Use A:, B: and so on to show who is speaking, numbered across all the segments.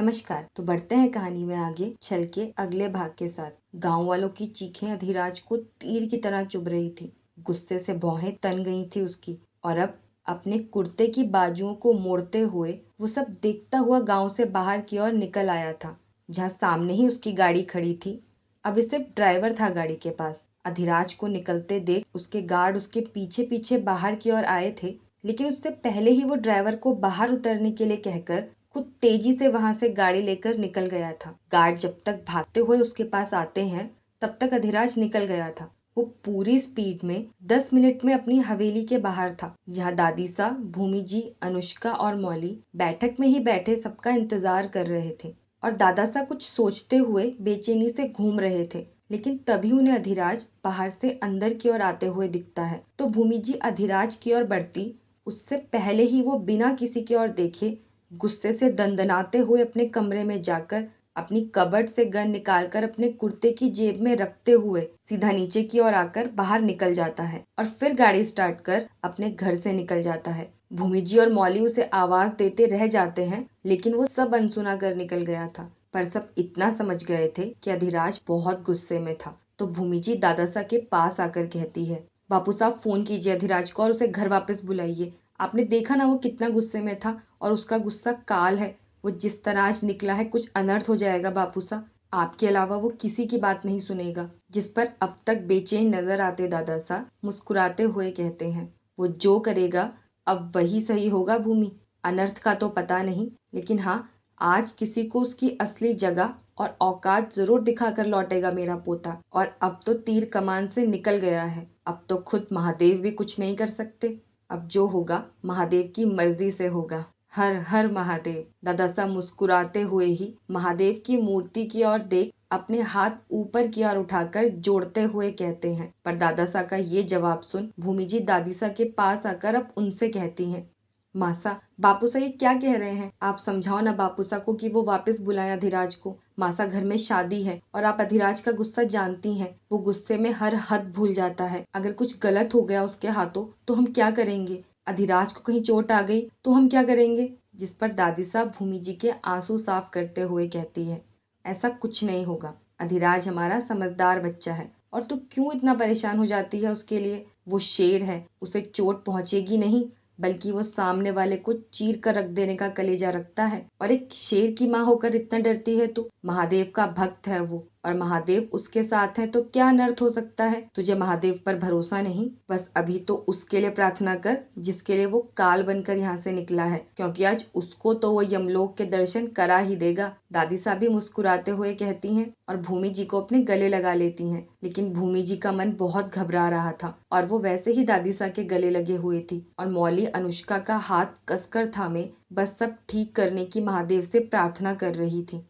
A: नमस्कार। तो बढ़ते हैं कहानी में आगे चल के अगले भाग के साथ। गांव वालों की चीखें अधिराज को तीर की तरह चुभ रही थी। गुस्से से भौहें तन गई थी उसकी और अब अपने कुर्ते की बाजुओं को मोड़ते हुए वो सब देखता हुआ गांव से बाहर की ओर निकल आया था, जहां सामने ही उसकी गाड़ी खड़ी थी। अभी सिर्फ ड्राइवर था गाड़ी के पास। अधिराज को निकलते देख उसके गार्ड उसके पीछे पीछे बाहर की ओर आए थे, लेकिन उससे पहले ही वो ड्राइवर को बाहर उतरने के लिए कहकर खुद तेजी से वहां से गाड़ी लेकर निकल गया था। गार्ड जब तक भागते हुए उसके पास आते हैं तब तक अधिराज निकल गया था। वो पूरी स्पीड में 10 मिनट में अपनी हवेली के बाहर था, जहाँ दादी सा, भूमि जी, अनुष्का और मौली बैठक में ही बैठे सबका इंतजार कर रहे थे और दादा सा कुछ सोचते हुए बेचैनी से घूम रहे थे। लेकिन तभी उन्हें अधिराज बाहर से अंदर की ओर आते हुए दिखता है तो भूमि जी अधिराज की ओर बढ़ती उससे पहले ही वो बिना किसी की ओर देखे गुस्से से दंदनाते हुए अपने कमरे में जाकर अपनी कबर्ड से गन निकालकर अपने कुर्ते की जेब में रखते हुए सीधा नीचे की ओर आकर बाहर निकल जाता है और फिर गाड़ी स्टार्ट कर अपने घर से निकल जाता है। भूमि जी और मौली उसे आवाज देते रह जाते हैं, लेकिन वो सब अनसुना कर निकल गया था। पर सब इतना समझ गए थे कि अधिराज बहुत गुस्से में था। तो भूमि जी दादा सा के पास आकर कहती है, बापू साहब फोन कीजिए अधिराज को और उसे घर वापस बुलाइए। आपने देखा ना वो कितना गुस्से में था और उसका गुस्सा काल है। वो जिस तरह आज निकला है कुछ अनर्थ हो जाएगा बापू साहब। आपके अलावा वो किसी की बात नहीं सुनेगा। जिस पर अब तक बेचैन नजर आते दादा सा मुस्कुराते हुए कहते हैं, वो जो करेगा अब वही सही होगा भूमि। अनर्थ का तो पता नहीं, लेकिन हाँ, आज किसी को उसकी असली जगह और औकात जरूर दिखाकर लौटेगा मेरा पोता। और अब तो तीर कमान से निकल गया है। अब तो खुद महादेव भी कुछ नहीं कर सकते। अब जो होगा महादेव की मर्जी से होगा। हर हर महादेव। दादा सा मुस्कुराते हुए ही महादेव की मूर्ति की ओर देख अपने हाथ ऊपर की ओर उठाकर जोड़ते हुए कहते हैं। पर दादा सा का ये जवाब सुन भूमि जी दादी सा के पास आकर अब उनसे कहती हैं, मासा बापू सा ये क्या कह रहे हैं? आप समझाओ ना बापू सा को कि वो वापस बुलाएं अधिराज को। मासा घर में शादी है और आप अधिराज का गुस्सा जानती हैं। वो गुस्से में हर हद भूल जाता है। अगर कुछ गलत हो गया उसके हाथों तो हम क्या करेंगे? अधिराज को कहीं चोट आ गई तो हम क्या करेंगे? जिस पर दादी साहब भूमि जी के आंसू साफ करते हुए कहती है, ऐसा कुछ नहीं होगा। अधिराज हमारा समझदार बच्चा है और तू क्यों इतना परेशान हो जाती है उसके लिए? वो शेर है, उसे चोट पहुंचेगी नहीं, बल्कि वो सामने वाले को चीर कर रख देने का कलेजा रखता है। और एक शेर की माँ होकर इतना डरती है तू? महादेव का भक्त है वो और महादेव उसके साथ है तो क्या अनर्थ हो सकता है? तुझे महादेव पर भरोसा नहीं? बस अभी तो उसके लिए प्रार्थना कर जिसके लिए वो काल बनकर यहाँ से निकला है, क्योंकि आज उसको तो वो यमलोक के दर्शन करा ही देगा। दादी साहब भी मुस्कुराते हुए कहती हैं और भूमि जी को अपने गले लगा लेती हैं। लेकिन भूमि जी का मन बहुत घबरा रहा था और वो वैसे ही दादी साहब के गले लगे हुए थी और मौली अनुष्का का हाथ कसकर थामे बस सब ठीक करने की महादेव से प्रार्थना कर रही थी।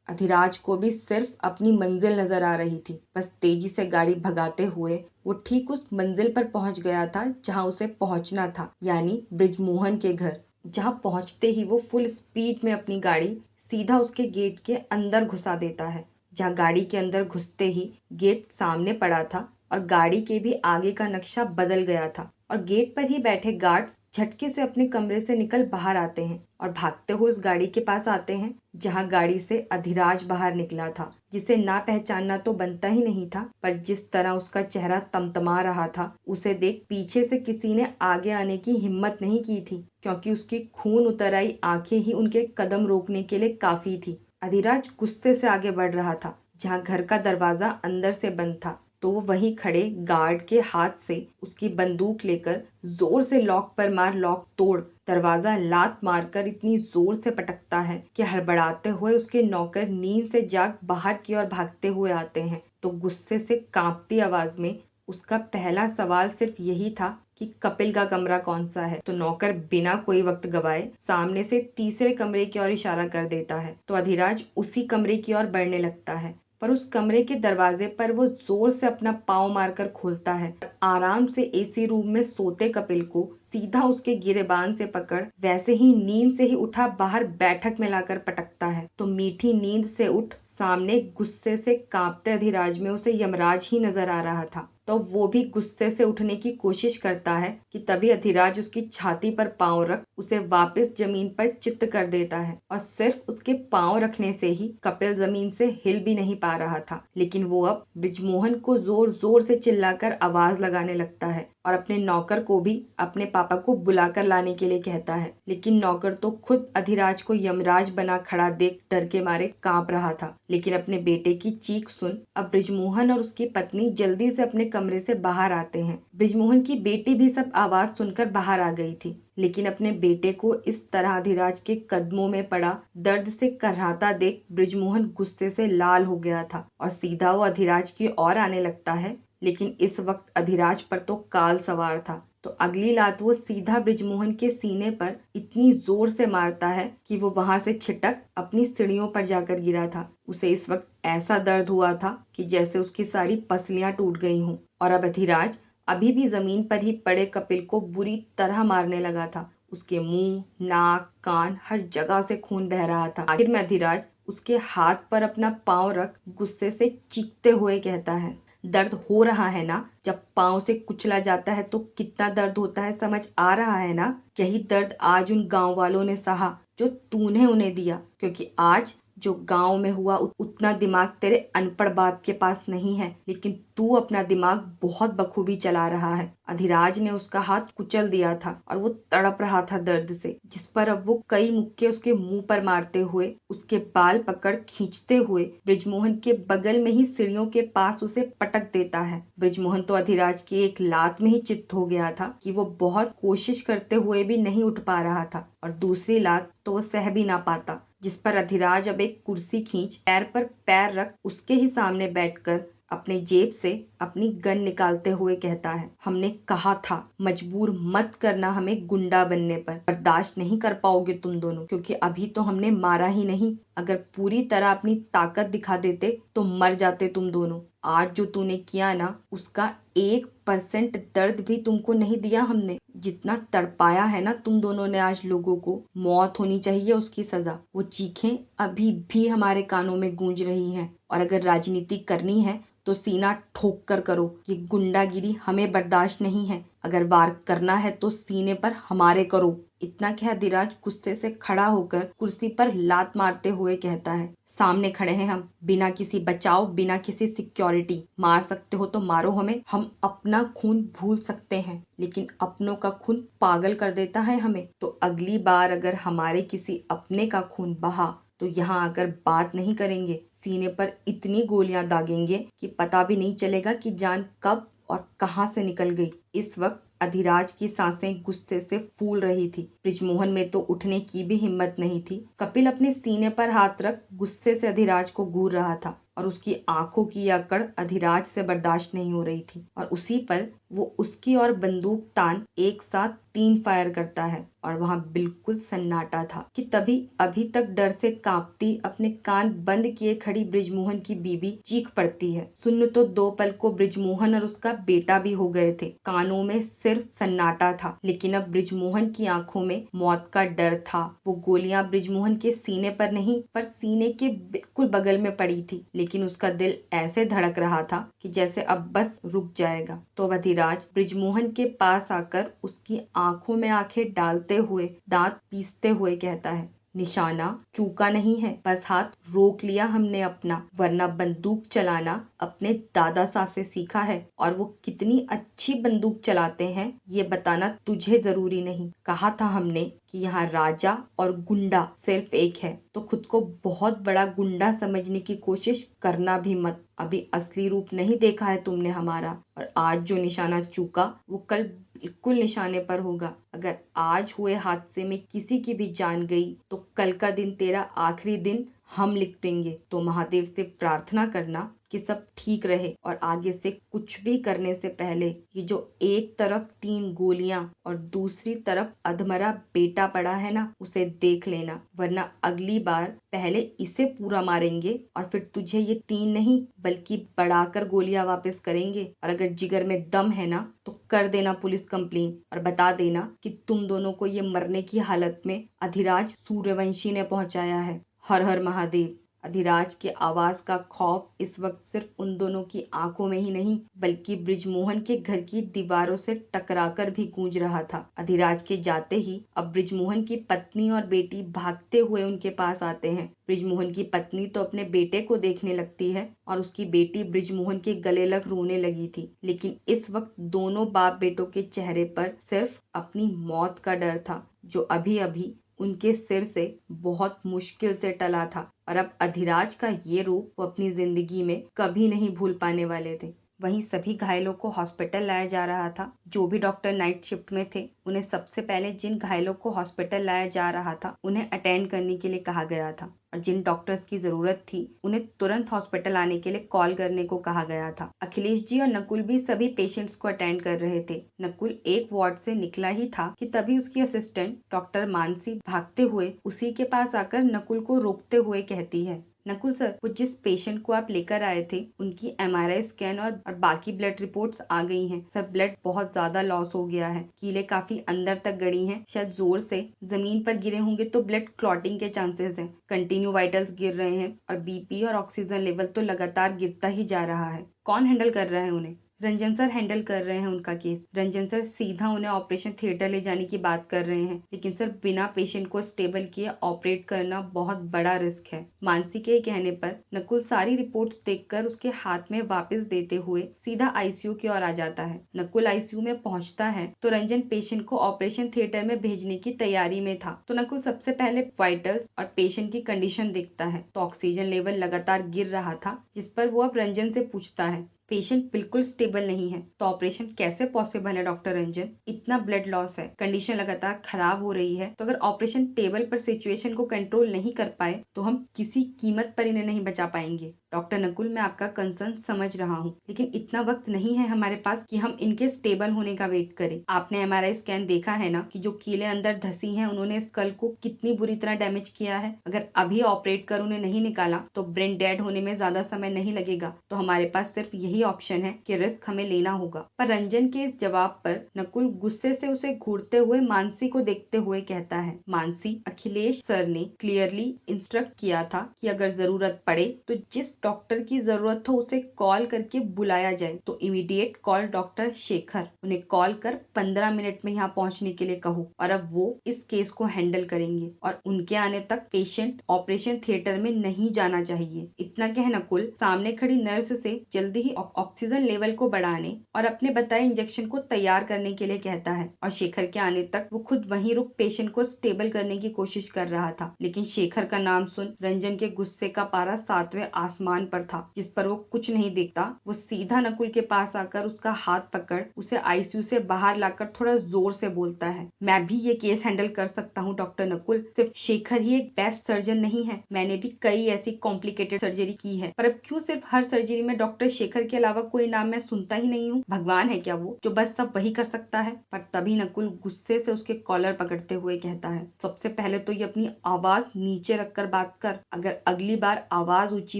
A: अधिराज को भी सिर्फ अपनी मंजिल नजर आ रही थी। बस तेजी से गाड़ी भगाते हुए वो ठीक उस मंजिल पर पहुंच गया था जहां उसे पहुंचना था, यानी ब्रिजमोहन के घर। जहां पहुंचते ही वो फुल स्पीड में अपनी गाड़ी सीधा उसके गेट के अंदर घुसा देता है। जहां गाड़ी के अंदर घुसते ही गेट सामने पड़ा था और गाड़ी के भी आगे का नक्शा बदल गया था और गेट पर ही बैठे गार्ड्स झटके से अपने कमरे से निकल बाहर आते हैं और भागते हुए उस गाड़ी के पास आते हैं जहां गाड़ी से अधिराज बाहर निकला था, जिसे ना पहचानना तो बनता ही नहीं था। पर जिस तरह उसका चेहरा तमतमा रहा था उसे देख पीछे से किसी ने आगे आने की हिम्मत नहीं की थी, क्योंकि उसकी खून उतर आई आंखें ही उनके कदम रोकने के लिए काफी थी। अधिराज गुस्से से आगे बढ़ रहा था। जहां घर का दरवाजा अंदर से बंद था तो वो वहीं खड़े गार्ड के हाथ से उसकी बंदूक लेकर जोर से लॉक पर मार लॉक तोड़ दरवाजा लात मारकर इतनी जोर से पटकता है कि हड़बड़ाते हुए उसके नौकर नींद से जाग बाहर की ओर भागते हुए आते हैं। तो गुस्से से कांपती आवाज में उसका पहला सवाल सिर्फ यही था कि कपिल का कमरा कौन सा है। तो नौकर बिना कोई वक्त गवाए सामने से तीसरे कमरे की ओर इशारा कर देता है तो अधिराज उसी कमरे की ओर बढ़ने लगता है। पर उस कमरे के दरवाजे पर वो जोर से अपना पांव मारकर खोलता है। आराम से एसी रूम में सोते कपिल को सीधा उसके गिरेबान से पकड़ वैसे ही नींद से ही उठा बाहर बैठक में लाकर पटकता है। तो मीठी नींद से उठ सामने गुस्से से कांपते अधिराज में उसे यमराज ही नजर आ रहा था। तो वो भी गुस्से से उठने की कोशिश करता है कि तभी अधिराज उसकी छाती पर पांव रख उसे वापस जमीन पर चित्त कर देता है। और सिर्फ उसके पांव रखने से ही कपिल जमीन से हिल भी नहीं पा रहा था। लेकिन वो अब बृजमोहन को जोर जोर से चिल्लाकर आवाज लगाने लगता है और अपने नौकर को भी अपने पापा को बुलाकर लाने के लिए कहता है। लेकिन नौकर तो खुद अधिराज को यमराज बना खड़ा देख डर के मारे कांप रहा था। लेकिन अपने बेटे की चीख सुन अब बृजमोहन और उसकी पत्नी जल्दी से अपने कमरे से बाहर आते हैं। बृजमोहन की बेटी भी सब आवाज सुनकर बाहर आ गई थी। लेकिन अपने बेटे को इस तरह अधिराज के कदमों में पड़ा दर्द से कराहता देख बृजमोहन गुस्से से लाल हो गया था और सीधा वो अधिराज की ओर आने लगता है। लेकिन इस वक्त अधिराज पर तो काल सवार था, तो अगली लात वो सीधा बृजमोहन के सीने पर इतनी जोर से मारता है कि वो वहां से छिटक अपनी सीढ़ियों पर जाकर गिरा था। उसे इस वक्त ऐसा दर्द हुआ था कि जैसे उसकी सारी पसलियां टूट गई हों। और अब अधिराज अभी भी जमीन पर ही पड़े कपिल को बुरी तरह मारने लगा था। उसके मुंह, नाक, कान, हर जगह से खून बह रहा था। आखिर में अधिराज उसके हाथ पर अपना पांव रख गुस्से से चीखते हुए कहता है, दर्द हो रहा है ना? जब पांव से कुचला जाता है तो कितना दर्द होता है, समझ आ रहा है ना? यही दर्द आज उन गांव वालों ने सहा जो तूने उन्हें दिया, क्योंकि आज जो गांव में हुआ उतना दिमाग तेरे अनपढ़ बाप के पास नहीं है। लेकिन तू अपना दिमाग बहुत बखूबी चला रहा है। अधिराज ने उसका हाथ कुचल दिया था और वो तड़प रहा था दर्द से, जिस पर अब वो कई मुक्के उसके मुंह पर मारते हुए उसके बाल पकड़ खींचते हुए बृजमोहन के बगल में ही सीढ़ियों के पास उसे पटक देता है। बृजमोहन तो अधिराज की एक लात में ही चित्त हो गया था कि वो बहुत कोशिश करते हुए भी नहीं उठ पा रहा था, और दूसरी लात तो वो सह भी ना पाता, जिस पर अधिराज अब एक कुर्सी खींच पैर पर पैर रख उसके ही सामने बैठकर अपने जेब से अपनी गन निकालते हुए कहता है, हमने कहा था मजबूर मत करना हमें गुंडा बनने पर। बर्दाश्त नहीं कर पाओगे तुम दोनों, क्योंकि अभी तो हमने मारा ही नहीं। अगर पूरी तरह अपनी ताकत दिखा देते तो मर जाते तुम दोनों। आज जो तूने किया ना, उसका 1% दर्द भी तुमको नहीं दिया हमने। जितना तड़पाया है ना तुम दोनों ने आज लोगों को, मौत होनी चाहिए उसकी सजा। वो चीखें अभी भी हमारे कानों में गूंज रही हैं। और अगर राजनीति करनी है तो सीना ठोक कर करो। ये गुंडागिरी हमें बर्दाश्त नहीं है। अगर वार करना है तो सीने पर हमारे करो। इतना कह अधिराज गुस्से से खड़ा होकर कुर्सी पर लात मारते हुए कहता है, सामने खड़े हैं हम, बिना किसी बचाव, बिना किसी सिक्योरिटी। मार सकते हो तो मारो हमें, हम अपना खून भूल सकते हैं, लेकिन अपनों का खून पागल कर देता है हमें। तो अगली बार अगर हमारे किसी अपने का खून बहा तो यहाँ आकर बात नहीं करेंगे। सीने पर इतनी गोलियां दागेंगे कि पता भी नहीं चलेगा कि जान कब और कहां से निकल गई। इस वक्त अधिराज की सांसें गुस्से से फूल रही थी। बृजमोहन में तो उठने की भी हिम्मत नहीं थी। कपिल अपने सीने पर हाथ रख गुस्से से अधिराज को घूर रहा था और उसकी आंखों की अकड़ अधिराज से बर्दाश्त नहीं हो रही थी। और उसी पर वो उसकी ओर बंदूक तान एक साथ 3 फायर करता है और वहां बिल्कुल सन्नाटा था कि तभी अभी तक डर से कांपती, अपने कान बंद किए खड़ी बृजमोहन की बीबी चीख पड़ती है। सुन्न तो 2 पल को बृजमोहन और उसका बेटा भी हो गए थे। कानों में सिर्फ सन्नाटा था, लेकिन अब बृजमोहन की आंखों में मौत का डर था। वो गोलियां बृजमोहन के सीने पर नहीं, पर सीने के बिल्कुल बगल में पड़ी थी, लेकिन उसका दिल ऐसे धड़क रहा था कि जैसे अब बस रुक जाएगा। तो अधिराज बृजमोहन के पास आकर उसकी आंखों में आंखें डालते हुए दांत पीसते हुए कहता है, निशाना चूका नहीं है, बस हाथ रोक लिया हमने अपना, वरना बंदूक चलाना अपने दादा साहब से सीखा है, और वो कितनी अच्छी बंदूक चलाते हैं ये बताना तुझे जरूरी नहीं। कहा था हमने कि यहाँ राजा और गुंडा सिर्फ एक है, तो खुद को बहुत बड़ा गुंडा समझने की कोशिश करना भी मत। अभी असली रूप नहीं देखा है तुमने हमारा, और आज जो निशाना चूका वो कल बिल्कुल निशाने पर होगा। अगर आज हुए हादसे में किसी की भी जान गई तो कल का दिन तेरा आखिरी दिन हम लिख देंगे। तो महादेव से प्रार्थना करना कि सब ठीक रहे, और आगे से कुछ भी करने से पहले ये जो एक तरफ 3 गोलियां और दूसरी तरफ अधमरा बेटा पड़ा है ना, उसे देख लेना, वरना अगली बार पहले इसे पूरा मारेंगे और फिर तुझे ये 3 नहीं बल्कि बढ़ाकर गोलियां वापस करेंगे। और अगर जिगर में दम है ना तो कर देना पुलिस कंप्लेन और बता देना कि तुम दोनों को ये मरने की हालत में अधिराज सूर्यवंशी ने पहुंचाया है। हर हर महादेव। अधिराज के आवाज का खौफ इस वक्त सिर्फ उन दोनों की आंखों में ही नहीं बल्कि बृजमोहन के घर की दीवारों से टकराकर भी गूंज रहा था। अधिराज के जाते ही अब बृजमोहन की पत्नी और बेटी भागते हुए उनके पास आते हैं। बृजमोहन की पत्नी तो अपने बेटे को देखने लगती है और उसकी बेटी बृजमोहन के गले लग रोने लगी थी, लेकिन इस वक्त दोनों बाप बेटों के चेहरे पर सिर्फ अपनी मौत का डर था, जो अभी अभी उनके सिर से बहुत मुश्किल से टला था। और अब अधिराज का ये रूप वो अपनी जिंदगी में कभी नहीं भूल पाने वाले थे। वहीं सभी घायलों को हॉस्पिटल लाया जा रहा था। जो भी डॉक्टर नाइट शिफ्ट में थे, उन्हें सबसे पहले जिन घायलों को हॉस्पिटल लाया जा रहा था उन्हें अटेंड करने के लिए कहा गया था, और जिन डॉक्टर्स की जरूरत थी उन्हें तुरंत हॉस्पिटल आने के लिए कॉल करने को कहा गया था। अखिलेश जी और नकुल भी सभी पेशेंट्स को अटेंड कर रहे थे। नकुल एक वार्ड से निकला ही था कि तभी उसकी असिस्टेंट डॉक्टर मानसी भागते हुए उसी के पास आकर नकुल को रोकते हुए कहती है, नकुल सर, वो जिस पेशेंट को आप लेकर आए थे उनकी एमआरआई स्कैन और बाकी ब्लड रिपोर्ट्स आ गई हैं। सर, ब्लड बहुत ज्यादा लॉस हो गया है, कीलें काफी अंदर तक गड़ी हैं, शायद जोर से जमीन पर गिरे होंगे तो ब्लड क्लॉटिंग के चांसेस हैं। कंटिन्यू वाइटल्स गिर रहे हैं और बीपी और ऑक्सीजन लेवल तो लगातार गिरता ही जा रहा है। कौन हैंडल कर रहा है उन्हें? रंजन सर हैंडल कर रहे हैं उनका केस। रंजन सर सीधा उन्हें ऑपरेशन थिएटर ले जाने की बात कर रहे हैं, लेकिन सर बिना पेशेंट को स्टेबल किए ऑपरेट करना बहुत बड़ा रिस्क है। मानसी के कहने पर नकुल सारी रिपोर्ट्स देखकर उसके हाथ में वापस देते हुए सीधा आईसीयू की ओर आ जाता है। नकुल आईसीयू में पहुंचता है तो रंजन पेशेंट को ऑपरेशन थिएटर में भेजने की तैयारी में था। तो नकुल सबसे पहले वाइटल्स और पेशेंट की कंडीशन देखता है तो ऑक्सीजन लेवल लगातार गिर रहा था, जिस पर वो अब रंजन से पूछता है, पेशेंट बिल्कुल स्टेबल नहीं है तो ऑपरेशन कैसे पॉसिबल है डॉक्टर रंजन? इतना ब्लड लॉस है, कंडीशन लगातार खराब हो रही है, तो अगर ऑपरेशन टेबल पर सिचुएशन को कंट्रोल नहीं कर पाए तो हम किसी कीमत पर इन्हें नहीं बचा पाएंगे। डॉक्टर नकुल, मैं आपका कंसर्न समझ रहा हूँ, लेकिन इतना वक्त नहीं है हमारे पास कि हम इनके स्टेबल होने का वेट करें। आपने एमआरआई स्कैन देखा है ना कि जो कीलें अंदर धसी हैं उन्होंने स्कल को कितनी बुरी तरह डैमेज किया है। अगर अभी ऑपरेट कर उन्हें नहीं निकाला तो ब्रेन डेड होने में ज्यादा समय नहीं लगेगा। तो हमारे पास सिर्फ यही ऑप्शन है कि रिस्क हमें लेना होगा। पर रंजन के इस जवाब पर नकुल गुस्से से उसे घूरते हुए मानसी को देखते हुए कहता है, मानसी, अखिलेश सर ने क्लियरली इंस्ट्रक्ट किया था कि अगर जरूरत पड़े तो जिस डॉक्टर की जरूरत हो उसे कॉल करके बुलाया जाए, तो इमीडिएट कॉल डॉक्टर शेखर। उन्हें कॉल कर 15 मिनट में यहाँ पहुँचने के लिए कहो और अब वो इस केस को हैंडल करेंगे और उनके आने तक पेशेंट ऑपरेशन थिएटर में नहीं जाना चाहिए। इतना कह नकुल सामने खड़ी नर्स से जल्दी ही ऑक्सीजन लेवल को बढ़ाने और अपने बताए इंजेक्शन को तैयार करने के लिए कहता है, और शेखर के आने तक वो खुद वहीं रुक पेशेंट को स्टेबल करने की कोशिश कर रहा था। लेकिन शेखर का नाम सुन रंजन के गुस्से का पारा 7वें आसमान पर था, जिस पर वो कुछ नहीं देखता। वो सीधा नकुल के पास आकर उसका हाथ पकड़ उसे आईसीयू से बाहर लाकर थोड़ा जोर से बोलता है, मैं भी ये केस हैंडल कर सकता हूँ डॉक्टर नकुल, सिर्फ शेखर ही एक बेस्ट सर्जन नहीं है, मैंने भी कई ऐसी कॉम्प्लिकेटेड सर्जरी की है, पर अब क्यों सिर्फ हर सर्जरी में डॉक्टर शेखर के अलावा कोई नाम मैं सुनता ही नहीं हूँ? भगवान है क्या वो जो बस सब वही कर सकता है? पर तभी नकुल गुस्से से उसके कॉलर पकड़ते हुए कहता है, सबसे पहले तो ये अपनी आवाज नीचे रखकर बात कर। अगर अगली बार आवाज ऊंची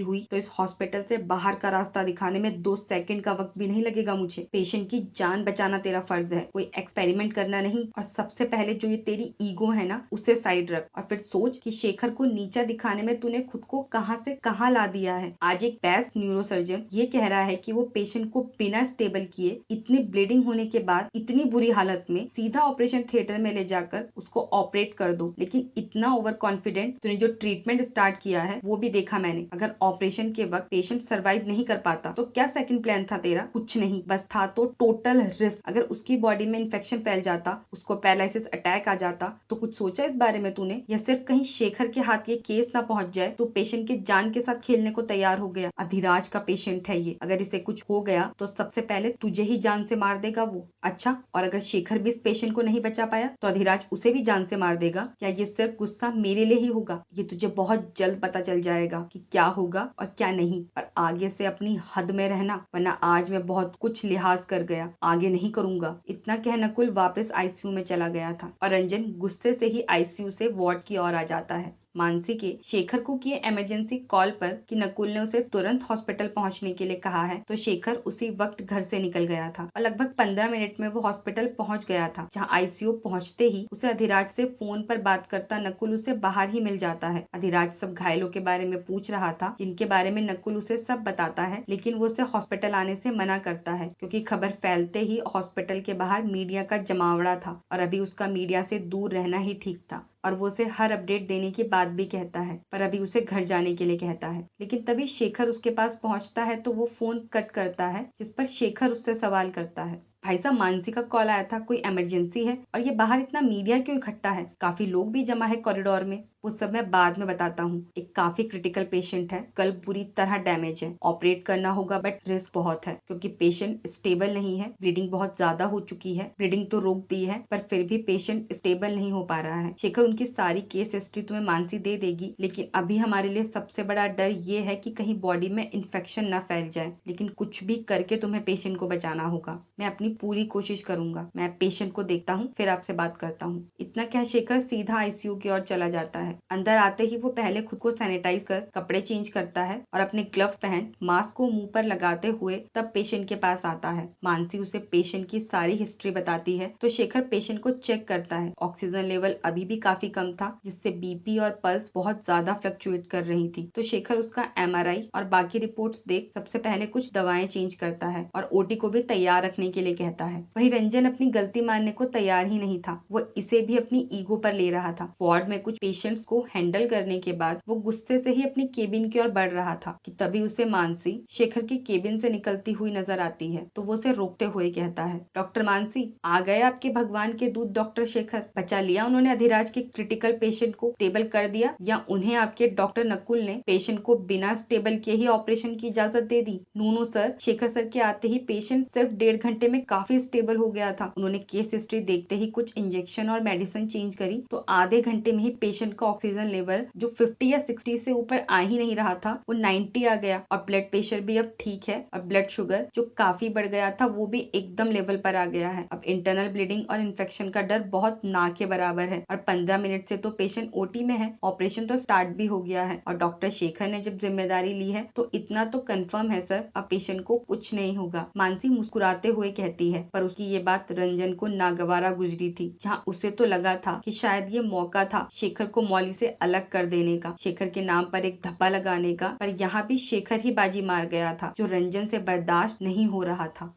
A: हुई तो इस हॉस्पिटल से बाहर का रास्ता दिखाने में 2 सेकंड का वक्त भी नहीं लगेगा मुझे। पेशेंट की जान बचाना तेरा फर्ज है, कोई एक्सपेरिमेंट करना नहीं। और सबसे पहले जो ये तेरी ईगो है ना, उसे साइड रख और फिर सोच कि शेखर को नीचा दिखाने में तूने खुद को कहां से कहां ला दिया है। आज एक बेस्ट न्यूरोसर्जन ये कह रहा है कि वो पेशेंट को बिना स्टेबल किए, इतनी ब्लीडिंग होने के बाद, इतनी बुरी हालत में सीधा ऑपरेशन थिएटर में ले जाकर उसको ऑपरेट कर दो। लेकिन इतना ओवर कॉन्फिडेंट तूने जो ट्रीटमेंट स्टार्ट किया है वो भी देखा मैंने। अगर ऑपरेशन के वक्त पेशेंट सर्वाइव नहीं कर पाता तो क्या सेकंड प्लान था तेरा? कुछ नहीं, बस था तो टोटल रिस्क। अगर उसकी बॉडी में इन्फेक्शन फैल जाता, उसको पैरालिसिस अटैक आ जाता, तो कुछ सोचा इस बारे में तूने? या सिर्फ कहीं शेखर के हाथ ये केस ना पहुंच जाए तो पेशेंट के जान के साथ खेलने को तैयार हो गया? अधिराज का पेशेंट है ये, अगर इसे कुछ हो गया तो सबसे पहले तुझे ही जान से मार देगा वो। अच्छा, और अगर शेखर भी इस पेशेंट को नहीं बचा पाया तो अधिराज उसे भी जान से मार देगा? क्या ये सिर्फ गुस्सा मेरे लिए ही होगा? ये तुझे बहुत जल्द पता चल जाएगा कि क्या होगा और क्या नहीं। और आगे से अपनी हद में रहना, वरना आज मैं बहुत कुछ लिहाज कर गया, आगे नहीं करूंगा। इतना कह नकुल वापस आईसीयू में चला गया था और रंजन गुस्से से ही आईसीयू से वार्ड की ओर आ जाता है। मानसी के शेखर को किए इमरजेंसी कॉल पर कि नकुल ने उसे तुरंत हॉस्पिटल पहुंचने के लिए कहा है, तो शेखर उसी वक्त घर से निकल गया था और लगभग 15 मिनट में वो हॉस्पिटल पहुंच गया था, जहां आईसीयू पहुंचते ही उसे अधिराज से फोन पर बात करता नकुल उसे बाहर ही मिल जाता है। अधिराज सब घायलों के बारे में पूछ रहा था, जिनके बारे में नकुल उसे सब बताता है, लेकिन वो उसे हॉस्पिटल आने से मना करता है क्योंकि खबर फैलते ही हॉस्पिटल के बाहर मीडिया का जमावड़ा था और अभी उसका मीडिया से दूर रहना ही ठीक था। और वो उसे हर अपडेट देने की बात भी कहता है, पर अभी उसे घर जाने के लिए कहता है। लेकिन तभी शेखर उसके पास पहुंचता है तो वो फोन कट करता है, जिस पर शेखर उससे सवाल करता है, भाई साहब मानसी का कॉल आया था, कोई इमरजेंसी है? और ये बाहर इतना मीडिया क्यों इकट्ठा है? काफी लोग भी जमा है कॉरिडोर में। वो सब मैं बाद में बताता हूँ। एक काफी क्रिटिकल पेशेंट है, कल्ब बुरी तरह डैमेज है, ऑपरेट करना होगा बट रिस्क बहुत है क्योंकि पेशेंट स्टेबल नहीं है, ब्लीडिंग बहुत ज्यादा हो चुकी है। ब्लीडिंग तो रोक दी है पर फिर भी पेशेंट स्टेबल नहीं हो पा रहा है। शेखर उनकी सारी केस हिस्ट्री तुम्हें मानसी दे देगी, लेकिन अभी हमारे लिए सबसे बड़ा डर ये है कि कहीं बॉडी में इन्फेक्शन न फैल जाए। लेकिन कुछ भी करके तुम्हें पेशेंट को बचाना होगा। मैं अपनी पूरी कोशिश करूंगा। मैं पेशेंट को देखता हूँ, फिर आपसे बात करता हूँ। इतना कह शेखर सीधा आईसीयू की ओर चला जाता है। अंदर आते ही वो पहले खुद को सैनिटाइज कर कपड़े चेंज करता है और अपने ग्लव्स पहन मास्क को मुंह पर लगाते हुए तब पेशेंट के पास आता है। मानसी उसे पेशेंट की सारी हिस्ट्री बताती है तो शेखर पेशेंट को चेक करता है। ऑक्सीजन लेवल अभी भी काफी कम था, जिससे बीपी और पल्स बहुत ज्यादा फ्लक्चुएट कर रही थी। तो शेखर उसका एमआरआई और बाकी रिपोर्ट्स देख सबसे पहले कुछ दवाएं चेंज करता है और ओटी को भी तैयार रखने के लिए कहता है। वही रंजन अपनी गलती मानने को तैयार ही नहीं था। वो इसे भी अपनी ईगो पर ले रहा था। वार्ड में कुछ पेशेंट्स को हैंडल करने के बाद वो गुस्से से ही अपनी केबिन की ओर बढ़ रहा था कि तभी उसे मानसी शेखर की केबिन से निकलती हुई नजर आती है। तो वो उसे रोकते हुए कहता है, डॉक्टर मानसी आ गए आपके भगवान के दूत डॉक्टर शेखर। बचा लिया उन्होंने अधिराज के क्रिटिकल पेशेंट को, स्टेबल कर दिया, या उन्हें आपके डॉक्टर नकुल ने पेशेंट को बिना स्टेबल के ही ऑपरेशन की इजाजत दे दी? नो सर, शेखर सर के आते ही पेशेंट सिर्फ 1.5 घंटे में काफी स्टेबल हो गया था। उन्होंने केस हिस्ट्री देखते ही कुछ इंजेक्शन और मेडिसिन चेंज करी तो आधे घंटे में ही पेशेंट का ऑक्सीजन लेवल जो 50 या 60 से ऊपर आ ही नहीं रहा था वो 90 आ गया और ब्लड प्रेशर भी अब ठीक है और ब्लड शुगर जो काफी बढ़ गया था वो भी एकदम लेवल पर आ गया है। अब इंटरनल ब्लीडिंग और इन्फेक्शन का डर बहुत ना के बराबर है और 15 मिनट से तो पेशेंट ओटी में है। ऑपरेशन तो स्टार्ट भी हो गया है और डॉक्टर शेखर ने जब जिम्मेदारी ली है तो इतना तो कंफर्म है सर, अब पेशेंट को कुछ नहीं होगा। मानसी मुस्कुराते हुए कहती है, पर उसकी ये बात रंजन को नागवारा गुजरी थी। जहाँ उसे तो लगा था कि शायद ये मौका था शेखर को मौली से अलग कर देने का, शेखर के नाम पर एक धब्बा लगाने का, पर यहाँ भी शेखर ही बाजी मार गया था जो रंजन से बर्दाश्त नहीं हो रहा था।